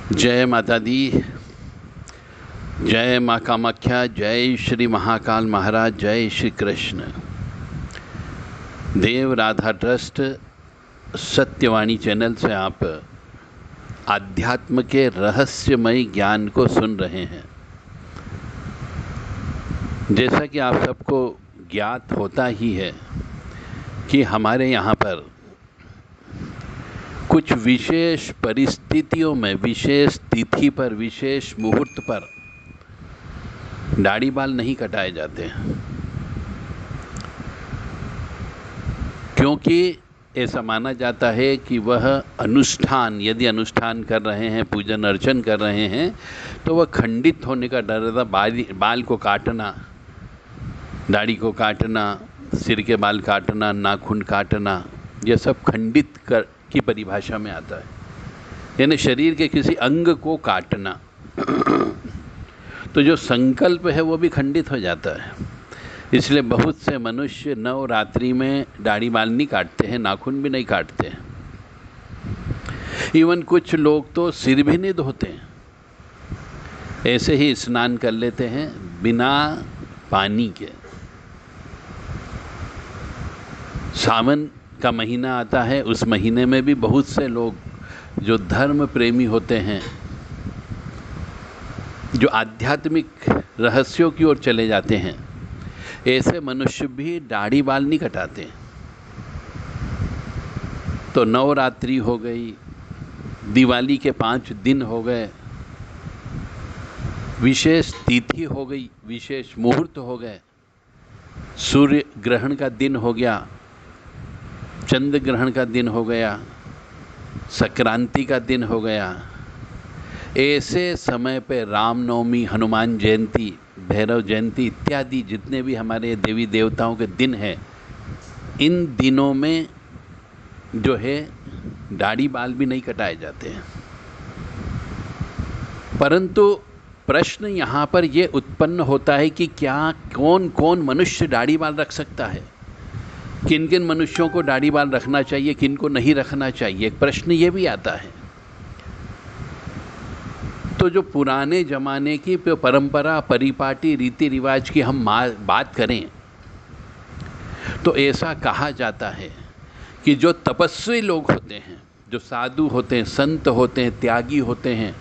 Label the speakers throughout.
Speaker 1: जय माता दी, जय माँ कामाख्या, जय श्री महाकाल महाराज, जय श्री कृष्ण। देव राधा ट्रस्ट सत्यवाणी चैनल से आप आध्यात्म के रहस्यमय ज्ञान को सुन रहे हैं। जैसा कि आप सबको ज्ञात होता ही है कि हमारे यहाँ पर कुछ विशेष परिस्थितियों में, विशेष तिथि पर, विशेष मुहूर्त पर दाढ़ी बाल नहीं कटाए जाते हैं, क्योंकि ऐसा माना जाता है कि वह अनुष्ठान, यदि अनुष्ठान कर रहे हैं, पूजन अर्चन कर रहे हैं, तो वह खंडित होने का डर रहता। बाल को काटना, दाढ़ी को काटना, सिर के बाल काटना, नाखून काटना, यह सब खंडित की परिभाषा में आता है, यानी शरीर के किसी अंग को काटना। तो जो संकल्प है वो भी खंडित हो जाता है। इसलिए बहुत से मनुष्य नवरात्रि में दाढ़ी बाल नहीं काटते हैं, नाखून भी नहीं काटते हैं। इवन कुछ लोग तो सिर भी नहीं धोते हैं, ऐसे ही स्नान कर लेते हैं बिना पानी के। सावन का महीना आता है, उस महीने में भी बहुत से लोग जो धर्म प्रेमी होते हैं, जो आध्यात्मिक रहस्यों की ओर चले जाते हैं, ऐसे मनुष्य भी दाढ़ी बाल नहीं कटाते। तो नवरात्रि हो गई, दिवाली के 5 दिन हो गए, विशेष तिथि हो गई, विशेष मुहूर्त हो गए, सूर्य ग्रहण का दिन हो गया, चंद्र ग्रहण का दिन हो गया, संक्रांति का दिन हो गया। ऐसे समय पे रामनवमी, हनुमान जयंती, भैरव जयंती इत्यादि जितने भी हमारे देवी देवताओं के दिन हैं, इन दिनों में जो है दाढ़ी बाल भी नहीं कटाए जाते हैं। परंतु प्रश्न यहाँ पर ये उत्पन्न होता है कि क्या कौन कौन मनुष्य दाढ़ी बाल रख सकता है, किन किन मनुष्यों को दाढ़ी बाल रखना चाहिए, किन को नहीं रखना चाहिए, एक प्रश्न ये भी आता है। तो जो पुराने ज़माने की परंपरा, परिपाटी, रीति रिवाज की हम बात करें तो ऐसा कहा जाता है कि जो तपस्वी लोग होते हैं, जो साधु होते हैं, संत होते हैं, त्यागी होते हैं,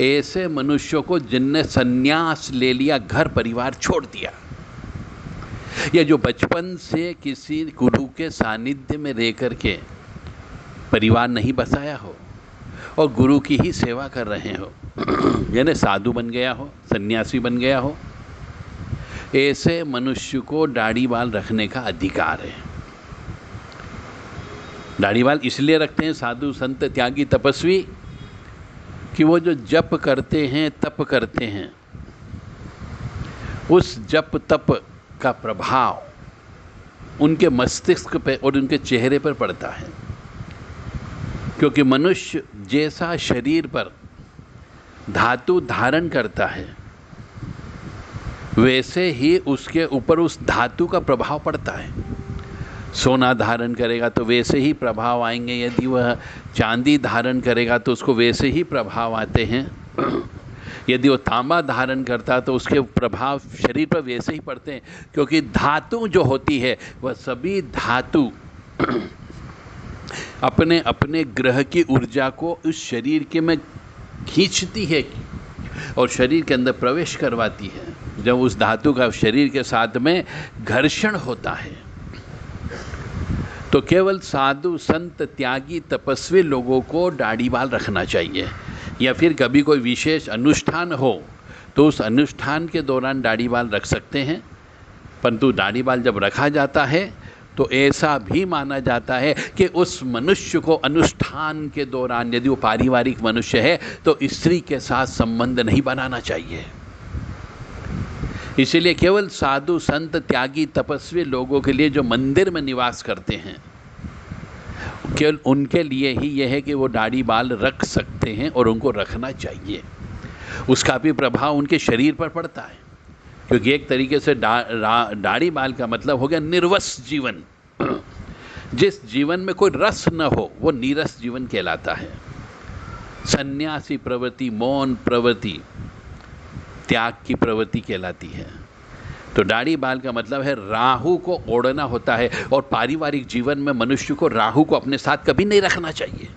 Speaker 1: ऐसे मनुष्यों को जिनने संन्यास ले लिया, घर परिवार छोड़ दिया, या जो बचपन से किसी गुरु के सानिध्य में रह कर के परिवार नहीं बसाया हो और गुरु की ही सेवा कर रहे हो, यानी साधु बन गया हो, सन्यासी बन गया हो, ऐसे मनुष्य को दाढ़ी बाल रखने का अधिकार है। दाढ़ी बाल इसलिए रखते हैं साधु, संत, त्यागी, तपस्वी कि वो जो जप करते हैं, तप करते हैं, उस जप तप का प्रभाव उनके मस्तिष्क पे और उनके चेहरे पर पड़ता है। क्योंकि मनुष्य जैसा शरीर पर धातु धारण करता है, वैसे ही उसके ऊपर उस धातु का प्रभाव पड़ता है। सोना धारण करेगा तो वैसे ही प्रभाव आएंगे, यदि वह चांदी धारण करेगा तो उसको वैसे ही प्रभाव आते हैं। यदि वो तांबा धारण करता तो उसके प्रभाव शरीर पर वैसे ही पड़ते हैं, क्योंकि धातु जो होती है वह सभी धातु अपने अपने ग्रह की ऊर्जा को उस शरीर के में खींचती है और शरीर के अंदर प्रवेश करवाती है। जब उस धातु का शरीर के साथ में घर्षण होता है, तो केवल साधु, संत, त्यागी, तपस्वी लोगों को दाढ़ी बाल रखना चाहिए। या फिर कभी कोई विशेष अनुष्ठान हो तो उस अनुष्ठान के दौरान दाढ़ी बाल रख सकते हैं। परंतु दाढ़ी बाल जब रखा जाता है तो ऐसा भी माना जाता है कि उस मनुष्य को अनुष्ठान के दौरान, यदि वो पारिवारिक मनुष्य है, तो स्त्री के साथ संबंध नहीं बनाना चाहिए। इसीलिए केवल साधु, संत, त्यागी, तपस्वी लोगों के लिए जो मंदिर में निवास करते हैं, केवल उनके लिए ही यह है कि वो दाढ़ी बाल रख सकते हैं और उनको रखना चाहिए। उसका भी प्रभाव उनके शरीर पर पड़ता है, क्योंकि एक तरीके से दाढ़ी बाल का मतलब हो गया निर्वस जीवन। जिस जीवन में कोई रस न हो वो नीरस जीवन कहलाता है। सन्यासी प्रवृत्ति, मौन प्रवृत्ति त्याग की प्रवृत्ति कहलाती है। तो दाढ़ी बाल का मतलब है राहु को ओढ़ना होता है, और पारिवारिक जीवन में मनुष्य को राहु को अपने साथ कभी नहीं रखना चाहिए,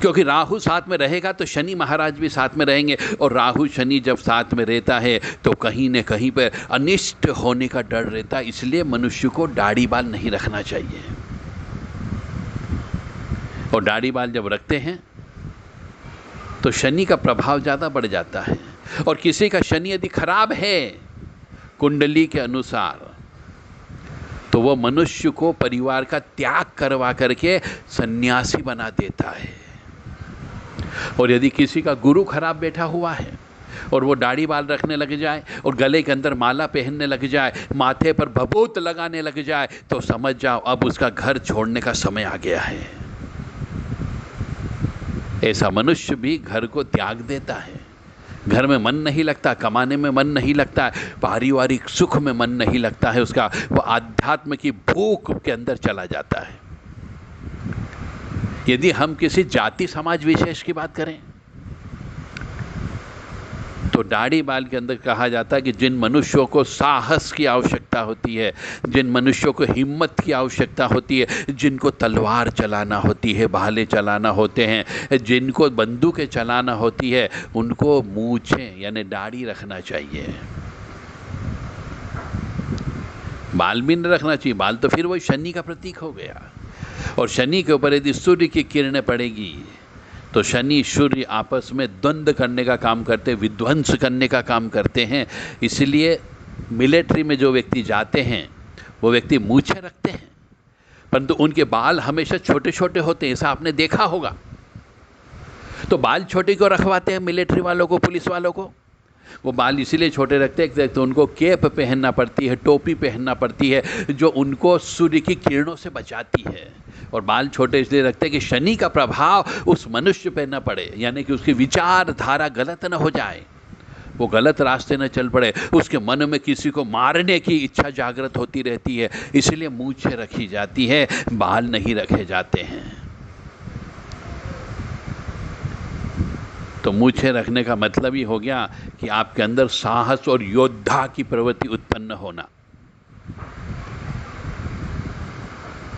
Speaker 1: क्योंकि राहु साथ में रहेगा तो शनि महाराज भी साथ में रहेंगे, और राहु शनि जब साथ में रहता है तो कहीं न कहीं पर अनिष्ट होने का डर रहता है। इसलिए मनुष्य को दाढ़ी बाल नहीं रखना चाहिए। और दाढ़ी बाल जब रखते हैं तो शनि का प्रभाव ज़्यादा बढ़ जाता है, और किसी का शनि यदि खराब है कुंडली के अनुसार तो वो मनुष्य को परिवार का त्याग करवा करके सन्यासी बना देता है। और यदि किसी का गुरु खराब बैठा हुआ है और वो दाढ़ी बाल रखने लग जाए और गले के अंदर माला पहनने लग जाए, माथे पर भभूत लगाने लग जाए, तो समझ जाओ अब उसका घर छोड़ने का समय आ गया है। ऐसा मनुष्य भी घर को त्याग देता है। घर में मन नहीं लगता, कमाने में मन नहीं लगता है, पारिवारिक सुख में मन नहीं लगता है उसका, वो आध्यात्म की भूख के अंदर चला जाता है। यदि हम किसी जाति समाज विशेष की बात करें तो दाढ़ी बाल के अंदर कहा जाता है कि जिन मनुष्यों को साहस की आवश्यकता होती है, जिन मनुष्यों को हिम्मत की आवश्यकता होती है, जिनको तलवार चलाना होती है, भाले चलाना होते हैं, जिनको बंदूकें चलाना होती है, उनको मूछें यानी दाढ़ी रखना चाहिए। बाल भी नहीं रखना चाहिए। बाल तो फिर वही शनि का प्रतीक हो गया, और शनि के ऊपर यदि सूर्य की किरणें पड़ेगी तो शनि सूर्य आपस में द्वंद्व करने का काम करते हैं, विध्वंस करने का काम करते हैं। इसलिए मिलिट्री में जो व्यक्ति जाते हैं वो व्यक्ति मूछें रखते हैं, परंतु उनके बाल हमेशा छोटे छोटे होते हैं, ऐसा आपने देखा होगा। तो बाल छोटे क्यों रखवाते हैं मिलिट्री वालों को, पुलिस वालों को? वो बाल इसीलिए छोटे रखते हैं तो उनको कैप पहनना पड़ती है, टोपी पहनना पड़ती है, जो उनको सूर्य की किरणों से बचाती है। और बाल छोटे इसलिए रखते हैं कि शनि का प्रभाव उस मनुष्य पर न पड़े, यानी कि उसकी विचारधारा गलत न हो जाए, वो गलत रास्ते न चल पड़े, उसके मन में किसी को मारने की इच्छा जागृत होती रहती है। इसलिए मूछें रखी जाती है, बाल नहीं रखे जाते हैं। तो मूछें रखने का मतलब ही हो गया कि आपके अंदर साहस और योद्धा की प्रवृत्ति उत्पन्न होना।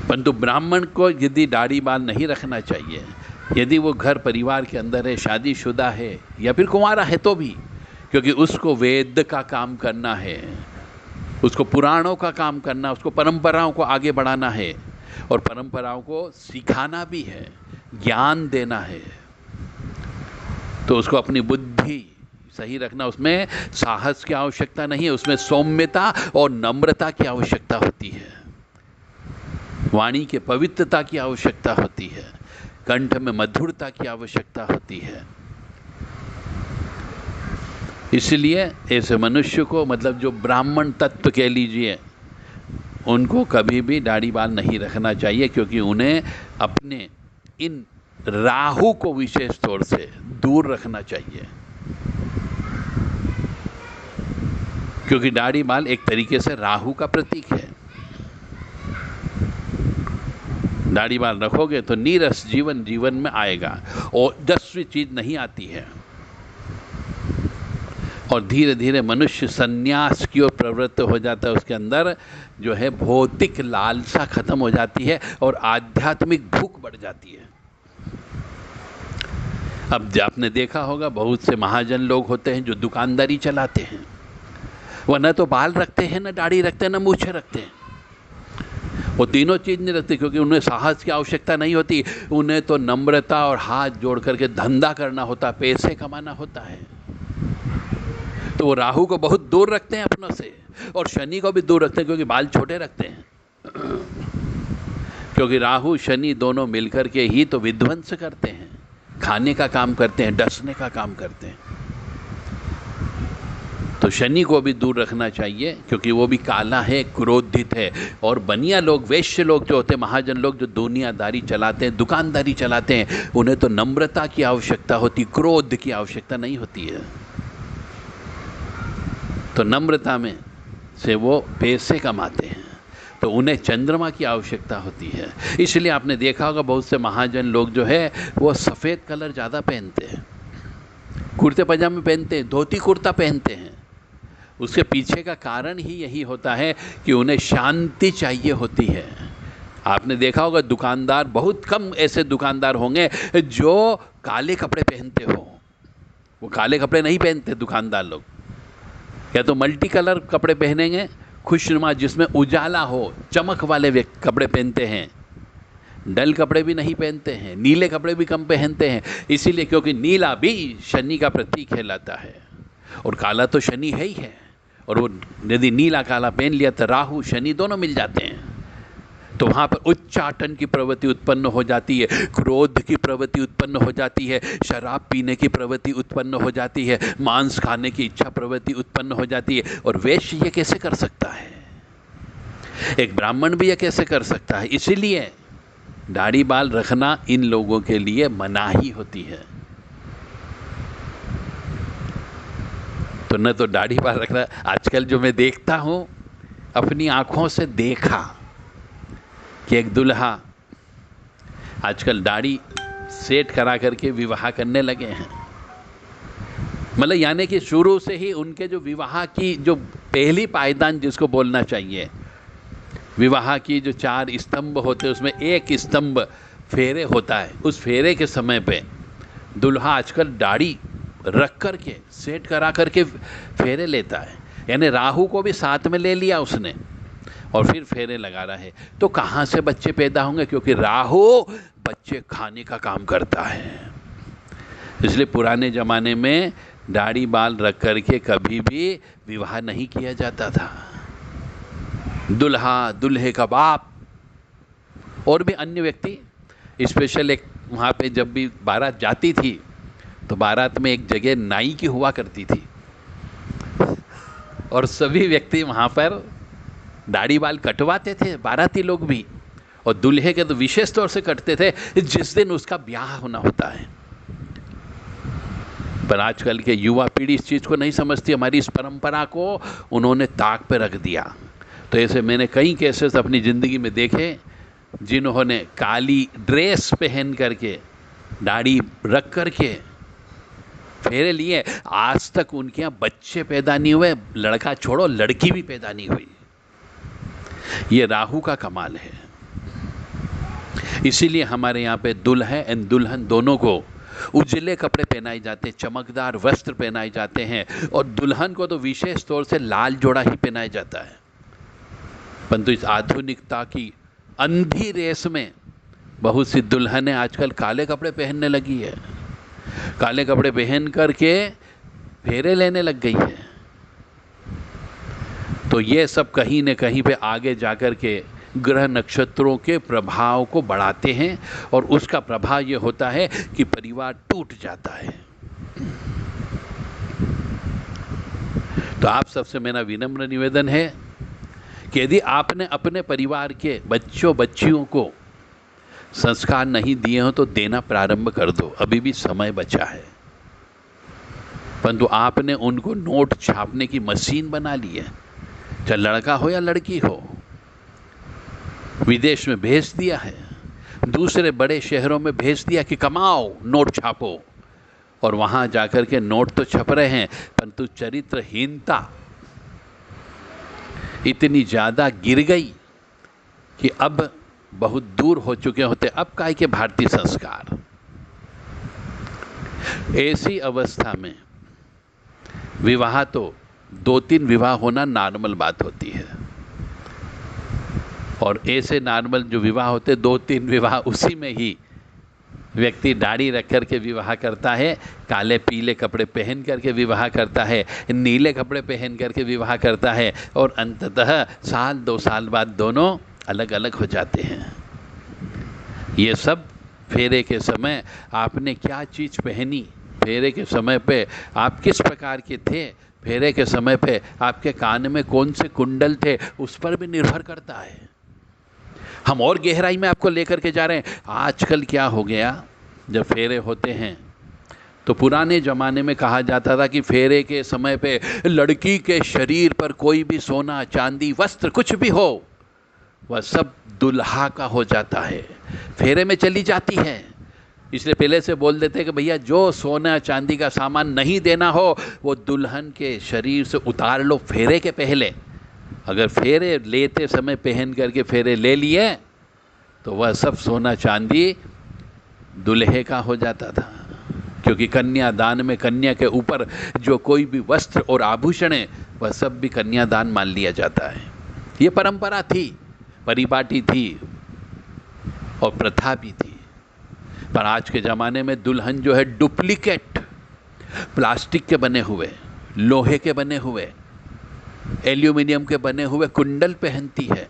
Speaker 1: परंतु ब्राह्मण को यदि दाढ़ी बाल नहीं रखना चाहिए, यदि वो घर परिवार के अंदर है, शादीशुदा है या फिर कुंवारा है तो भी, क्योंकि उसको वेद का काम करना है, उसको पुराणों का काम करना, उसको परंपराओं को आगे बढ़ाना है और परंपराओं को सिखाना भी है, ज्ञान देना है। तो उसको अपनी बुद्धि सही रखना, उसमें साहस की आवश्यकता नहीं है, उसमें सौम्यता और नम्रता की आवश्यकता होती है, वाणी के पवित्रता की आवश्यकता होती है, कंठ में मधुरता की आवश्यकता होती है। इसलिए ऐसे मनुष्य को, मतलब जो ब्राह्मण तत्व कह लीजिए, उनको कभी भी दाढ़ी बाल नहीं रखना चाहिए, क्योंकि उन्हें अपने इन राहु को विशेष तौर से दूर रखना चाहिए। क्योंकि दाढ़ी बाल एक तरीके से राहु का प्रतीक है। दाढ़ी बाल रखोगे तो नीरस जीवन में आएगा और 10वीं चीज नहीं आती है, और धीरे धीरे मनुष्य संन्यास की ओर प्रवृत्त हो जाता है। उसके अंदर जो है भौतिक लालसा खत्म हो जाती है और आध्यात्मिक भूख बढ़ जाती है। अब आपने देखा होगा बहुत से महाजन लोग होते हैं जो दुकानदारी चलाते हैं, वह न तो बाल रखते हैं, न दाढ़ी रखते हैं, न मूछें रखते हैं। वो तीनों चीज़ नहीं रखते क्योंकि उन्हें साहस की आवश्यकता नहीं होती, उन्हें तो नम्रता और हाथ जोड़ करके धंधा करना होता, पैसे कमाना होता है। तो वो राहु को बहुत दूर रखते हैं अपनों से, और शनि को भी दूर रखते हैं क्योंकि बाल छोटे रखते हैं। क्योंकि राहु शनि दोनों मिलकर के ही तो विध्वंस करते हैं, खाने का काम करते हैं, डसने का काम करते हैं। तो शनि को भी दूर रखना चाहिए क्योंकि वो भी काला है, क्रोधित है। और बनिया लोग, वैश्य लोग जो होते हैं, महाजन लोग जो दुनियादारी चलाते हैं, दुकानदारी चलाते हैं, उन्हें तो नम्रता की आवश्यकता होती, क्रोध की आवश्यकता नहीं होती है। तो नम्रता में से वो पैसे कमाते हैं। तो उन्हें चंद्रमा की आवश्यकता होती है। इसलिए आपने देखा होगा बहुत से महाजन लोग जो है वो सफ़ेद कलर ज़्यादा पहनते हैं, कुर्ते पजामे पहनते हैं, धोती कुर्ता पहनते हैं। उसके पीछे का कारण ही यही होता है कि उन्हें शांति चाहिए होती है। आपने देखा होगा दुकानदार, बहुत कम ऐसे दुकानदार होंगे जो काले कपड़े पहनते हो। वो काले कपड़े नहीं पहनते दुकानदार लोग, या तो मल्टी कलर कपड़े पहनेंगे, खुशनुमा जिसमें उजाला हो, चमक वाले कपड़े पहनते हैं। डल कपड़े भी नहीं पहनते हैं, नीले कपड़े भी कम पहनते हैं, इसीलिए क्योंकि नीला भी शनि का प्रतीक कहलाता है और काला तो शनि है ही है। और वो यदि नीला काला पहन लिया तो राहु शनि दोनों मिल जाते हैं, तो वहाँ पर उच्चाटन की प्रवृत्ति उत्पन्न हो जाती है, क्रोध की प्रवृत्ति उत्पन्न हो जाती है, शराब पीने की प्रवृत्ति उत्पन्न हो जाती है, मांस खाने की इच्छा प्रवृत्ति उत्पन्न हो जाती है। और वैश्य ये कैसे कर सकता है? एक ब्राह्मण भी ये कैसे कर सकता है? इसीलिए दाढ़ी बाल रखना इन लोगों के लिए मनाही होती है। तो न तो दाढ़ी बाल रखना, आजकल जो मैं देखता हूँ, अपनी आंखों से देखा कि एक दुल्हा आजकल दाढ़ी सेट करा करके विवाह करने लगे हैं। मतलब यानी कि शुरू से ही उनके जो विवाह की जो पहली पायदान जिसको बोलना चाहिए, विवाह की जो 4 स्तंभ होते हैं उसमें एक स्तंभ फेरे होता है। उस फेरे के समय पे दुल्हा आजकल दाढ़ी रख करके सेट करा करके फेरे लेता है, यानी राहु को भी साथ में ले लिया उसने और फिर फेरे लगा रहा है। तो कहाँ से बच्चे पैदा होंगे? क्योंकि राहु बच्चे खाने का काम करता है। इसलिए पुराने ज़माने में दाढ़ी बाल रख करके कभी भी विवाह नहीं किया जाता था। दुल्हा, दुल्हे का बाप और भी अन्य व्यक्ति, स्पेशल एक वहाँ पे जब भी बारात जाती थी तो बारात में एक जगह नाई की हुआ करती थी और सभी व्यक्ति वहाँ पर दाढ़ी बाल कटवाते थे, बाराती लोग भी। और दूल्हे के तो विशेष तौर से कटते थे जिस दिन उसका ब्याह होना होता है। पर आजकल के युवा पीढ़ी इस चीज़ को नहीं समझती, हमारी इस परंपरा को उन्होंने ताक पे रख दिया। तो ऐसे मैंने कई केसेस अपनी ज़िंदगी में देखे जिन्होंने काली ड्रेस पहन करके दाढ़ी रख करके फेरे लिए, आज तक उनके यहाँ बच्चे पैदा नहीं हुए, लड़का छोड़ो लड़की भी पैदा नहीं हुई। ये राहु का कमाल है। इसीलिए हमारे यहाँ पे दुल्हे एंड दुल्हन दोनों को उजले कपड़े पहनाए जाते हैं, चमकदार वस्त्र पहनाए जाते हैं, और दुल्हन को तो विशेष तौर से लाल जोड़ा ही पहनाया जाता है। परंतु इस आधुनिकता की अंधी रेस में बहुत सी दुल्हनें आजकल काले कपड़े पहनने लगी है, काले कपड़े पहन करके फेरे लेने लग गई है। तो ये सब कहीं न कहीं पे आगे जाकर के ग्रह नक्षत्रों के प्रभाव को बढ़ाते हैं और उसका प्रभाव ये होता है कि परिवार टूट जाता है। तो आप सबसे मेरा विनम्र निवेदन है कि यदि आपने अपने परिवार के बच्चों बच्चियों को संस्कार नहीं दिए हो तो देना प्रारंभ कर दो, अभी भी समय बचा है। परंतु आपने उनको नोट छापने की मशीन बना ली है, चाहे लड़का हो या लड़की हो, विदेश में भेज दिया है, दूसरे बड़े शहरों में भेज दिया कि कमाओ, नोट छापो, और वहाँ जाकर के नोट तो छप रहे हैं परंतु चरित्रहीनता इतनी ज़्यादा गिर गई कि अब बहुत दूर हो चुके होते अब काहे के भारतीय संस्कार। ऐसी अवस्था में विवाह तो 2-3 विवाह होना नॉर्मल बात होती है, और ऐसे नॉर्मल जो विवाह होते 2-3 विवाह उसी में ही व्यक्ति दाढ़ी रख कर के विवाह करता है, काले पीले कपड़े पहन करके विवाह करता है, नीले कपड़े पहन करके विवाह करता है, और अंततः 1-2 साल बाद दोनों अलग अलग हो जाते हैं। ये सब फेरे के समय आपने क्या चीज़ पहनी, फेरे के समय पे आप किस प्रकार के थे, फेरे के समय पे आपके कान में कौन से कुंडल थे, उस पर भी निर्भर करता है। हम और गहराई में आपको लेकर के जा रहे हैं। आजकल क्या हो गया, जब फेरे होते हैं तो पुराने ज़माने में कहा जाता था कि फेरे के समय पे लड़की के शरीर पर कोई भी सोना चांदी वस्त्र कुछ भी हो वह सब दुल्हा का हो जाता है, फेरे में चली जाती है। इसलिए पहले से बोल देते हैं कि भैया जो सोना चांदी का सामान नहीं देना हो वो दुल्हन के शरीर से उतार लो फेरे के पहले। अगर फेरे लेते समय पहन करके फेरे ले लिए तो वह सब सोना चांदी दुल्हे का हो जाता था, क्योंकि कन्यादान में कन्या के ऊपर जो कोई भी वस्त्र और आभूषण है वह सब भी कन्यादान मान लिया जाता है। ये परंपरा थी, परिपाटी थी और प्रथा भी थी। पर आज के ज़माने में दुल्हन जो है डुप्लीकेट प्लास्टिक के बने हुए, लोहे के बने हुए, एल्यूमिनियम के बने हुए कुंडल पहनती है।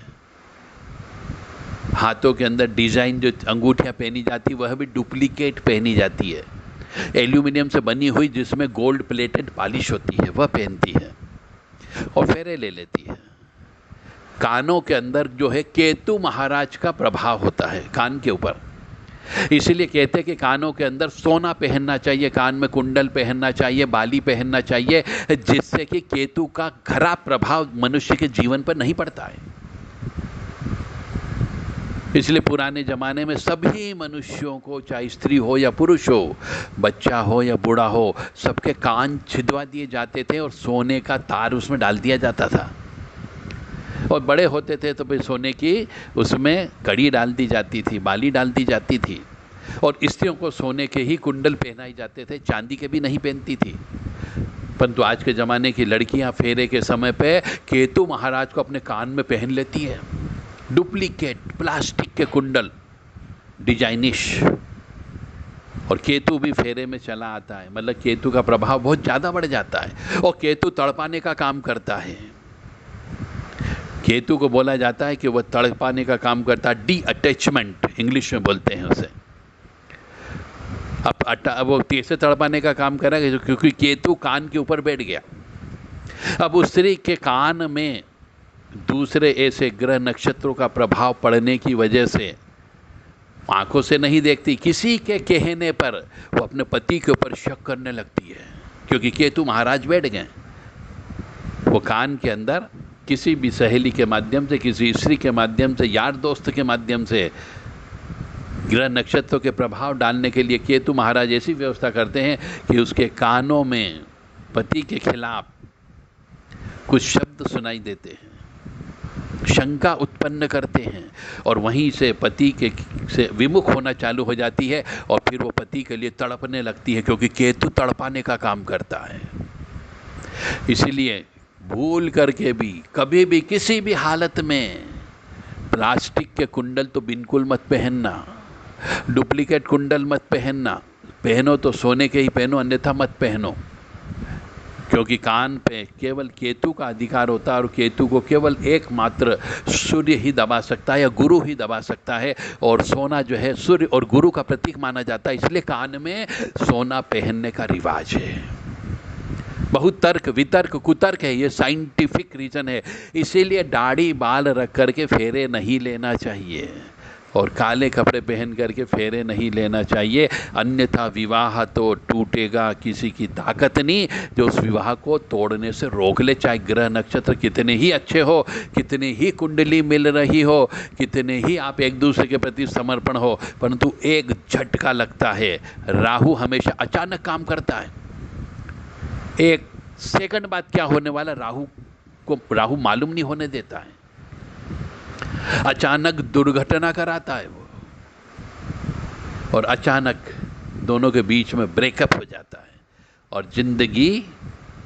Speaker 1: हाथों के अंदर डिजाइन जो अंगूठियां पहनी जाती वह भी डुप्लीकेट पहनी जाती है। एल्यूमिनियम से बनी हुई जिसमें गोल्ड प्लेटेड पॉलिश होती है वह पहनती है और फेरे ले लेती है। कानों के अंदर जो है केतु महाराज का प्रभाव होता है कान के ऊपर, इसीलिए कहते हैं कि कानों के अंदर सोना पहनना चाहिए, कान में कुंडल पहनना चाहिए, बाली पहनना चाहिए, जिससे कि केतु का खराब प्रभाव मनुष्य के जीवन पर नहीं पड़ता है। इसलिए पुराने ज़माने में सभी मनुष्यों को, चाहे स्त्री हो या पुरुष हो, बच्चा हो या बूढ़ा हो, सबके कान छिदवा दिए जाते थे और सोने का तार उसमें डाल दिया जाता था। और बड़े होते थे तो फिर सोने की उसमें कड़ी डाल दी जाती थी, बाली डाल दी जाती थी। और स्त्रियों को सोने के ही कुंडल पहनाए जाते थे, चांदी के भी नहीं पहनती थी। परंतु आज के ज़माने की लड़कियां फेरे के समय पे केतु महाराज को अपने कान में पहन लेती है, डुप्लीकेट प्लास्टिक के कुंडल, डिजाइनिश। और केतु भी फेरे में चला आता है, मतलब केतु का प्रभाव बहुत ज़्यादा बढ़ जाता है और केतु तड़पाने का काम करता है। केतु को बोला जाता है कि वह तड़पाने का काम करता है, डी अटैचमेंट इंग्लिश में बोलते हैं उसे। अब वो कैसे तड़पाने का काम करेगा, क्योंकि केतु कान के ऊपर बैठ गया। अब उस स्त्री के कान में दूसरे ऐसे ग्रह नक्षत्रों का प्रभाव पड़ने की वजह से आंखों से नहीं देखती, किसी के कहने पर वो अपने पति के ऊपर शक करने लगती है, क्योंकि केतु महाराज बैठ गए। वो कान के अंदर किसी भी सहेली के माध्यम से, किसी स्त्री के माध्यम से, यार दोस्त के माध्यम से ग्रह नक्षत्रों के प्रभाव डालने के लिए केतु महाराज ऐसी व्यवस्था करते हैं कि उसके कानों में पति के खिलाफ कुछ शब्द सुनाई देते हैं, शंका उत्पन्न करते हैं और वहीं से पति के से विमुख होना चालू हो जाती है और फिर वो पति के लिए तड़पने लगती है, क्योंकि केतु तड़पाने का काम करता है। इसीलिए भूल करके भी कभी भी किसी भी हालत में प्लास्टिक के कुंडल तो बिल्कुल मत पहनना, डुप्लीकेट कुंडल मत पहनना। पहनो तो सोने के ही पहनो, अन्यथा मत पहनो, क्योंकि कान पे केवल केतु का अधिकार होता है और केतु को केवल एकमात्र सूर्य ही दबा सकता है या गुरु ही दबा सकता है। और सोना जो है सूर्य और गुरु का प्रतीक माना जाता है, इसलिए कान में सोना पहनने का रिवाज है। बहुत तर्क वितर्क कुतर्क है, ये साइंटिफिक रीज़न है। इसीलिए दाढ़ी बाल रख करके फेरे नहीं लेना चाहिए और काले कपड़े पहन करके फेरे नहीं लेना चाहिए, अन्यथा विवाह तो टूटेगा, किसी की ताकत नहीं जो उस विवाह को तोड़ने से रोक ले। चाहे ग्रह नक्षत्र कितने ही अच्छे हो, कितनी ही कुंडली मिल रही हो, कितने ही आप एक दूसरे के प्रति समर्पण हो, परंतु एक झटका लगता है। राहु हमेशा अचानक काम करता है, एक सेकंड बाद क्या होने वाला राहु मालूम नहीं होने देता है, अचानक दुर्घटना कराता है वो, और अचानक दोनों के बीच में ब्रेकअप हो जाता है और जिंदगी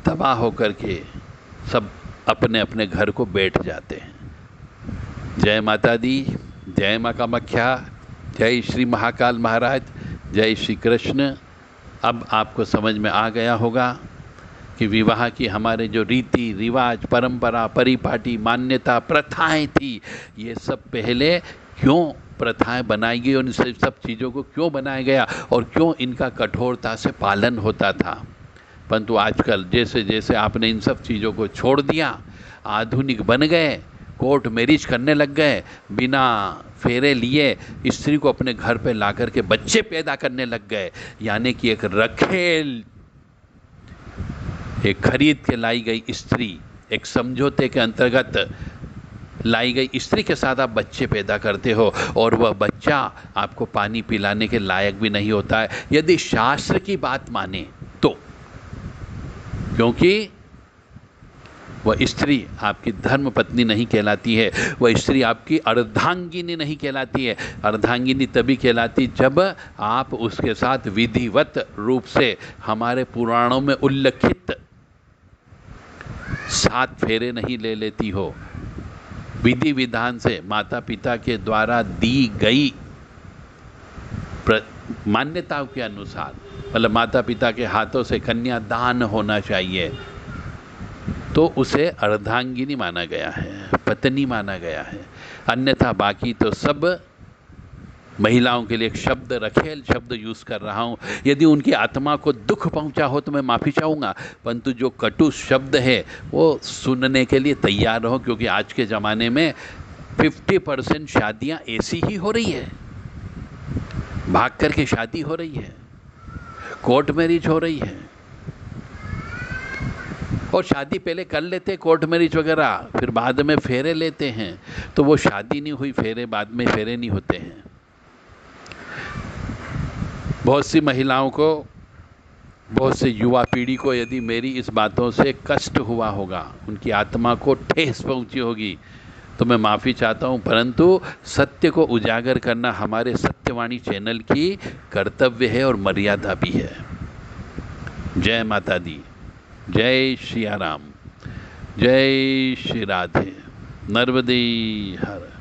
Speaker 1: तबाह होकर के सब अपने अपने घर को बैठ जाते हैं। जय माता दी, जय माँ कामाख्या, जय श्री महाकाल महाराज, जय श्री कृष्ण। अब आपको समझ में आ गया होगा कि विवाह की हमारे जो रीति रिवाज, परंपरा, परिपाटी, मान्यता, प्रथाएं थी, ये सब पहले क्यों प्रथाएं बनाई गई और इन सब चीज़ों को क्यों बनाया गया और क्यों इनका कठोरता से पालन होता था। परंतु आजकल जैसे जैसे आपने इन सब चीज़ों को छोड़ दिया, आधुनिक बन गए, कोर्ट मैरिज करने लग गए, बिना फेरे लिए स्त्री को अपने घर पे ला कर के बच्चे पैदा करने लग गए, यानी कि एक रखेल, एक खरीद के लाई गई स्त्री एक समझौते के अंतर्गत लाई गई स्त्री के साथ आप बच्चे पैदा करते हो और वह बच्चा आपको पानी पिलाने के लायक भी नहीं होता है, यदि शास्त्र की बात माने तो। क्योंकि वह स्त्री आपकी धर्म पत्नी नहीं कहलाती है, वह स्त्री आपकी अर्धांगिनी नहीं कहलाती है। अर्धांगिनी तभी कहलाती जब आप उसके साथ विधिवत रूप से हमारे पुराणों में उल्लिखित 7 फेरे नहीं ले लेती हो, विधि विधान से माता पिता के द्वारा दी गई मान्यताओं के अनुसार, मतलब माता पिता के हाथों से कन्यादान होना चाहिए, तो उसे अर्धांगिनी माना गया है, पत्नी माना गया है। अन्यथा बाकी तो सब महिलाओं के लिए एक शब्द, रखेल शब्द यूज़ कर रहा हूँ। यदि उनकी आत्मा को दुख पहुँचा हो तो मैं माफ़ी चाहूँगा, परंतु जो कटु शब्द है वो सुनने के लिए तैयार रहो, क्योंकि आज के ज़माने में 50% शादियाँ ऐसी ही हो रही है, भाग करके शादी हो रही है, कोर्ट मैरिज हो रही है। और शादी पहले कर लेते कोर्ट मैरिज वगैरह, फिर बाद में फेरे लेते हैं, तो वो शादी नहीं हुई, फेरे बाद में फेरे नहीं होते हैं। बहुत सी महिलाओं को, बहुत से युवा पीढ़ी को यदि मेरी इस बातों से कष्ट हुआ होगा, उनकी आत्मा को ठेस पहुंची होगी, तो मैं माफ़ी चाहता हूं, परंतु सत्य को उजागर करना हमारे सत्यवाणी चैनल की कर्तव्य है और मर्यादा भी है। जय माता दी, जय श्री राम, जय श्री राधे, नर्मदे हर।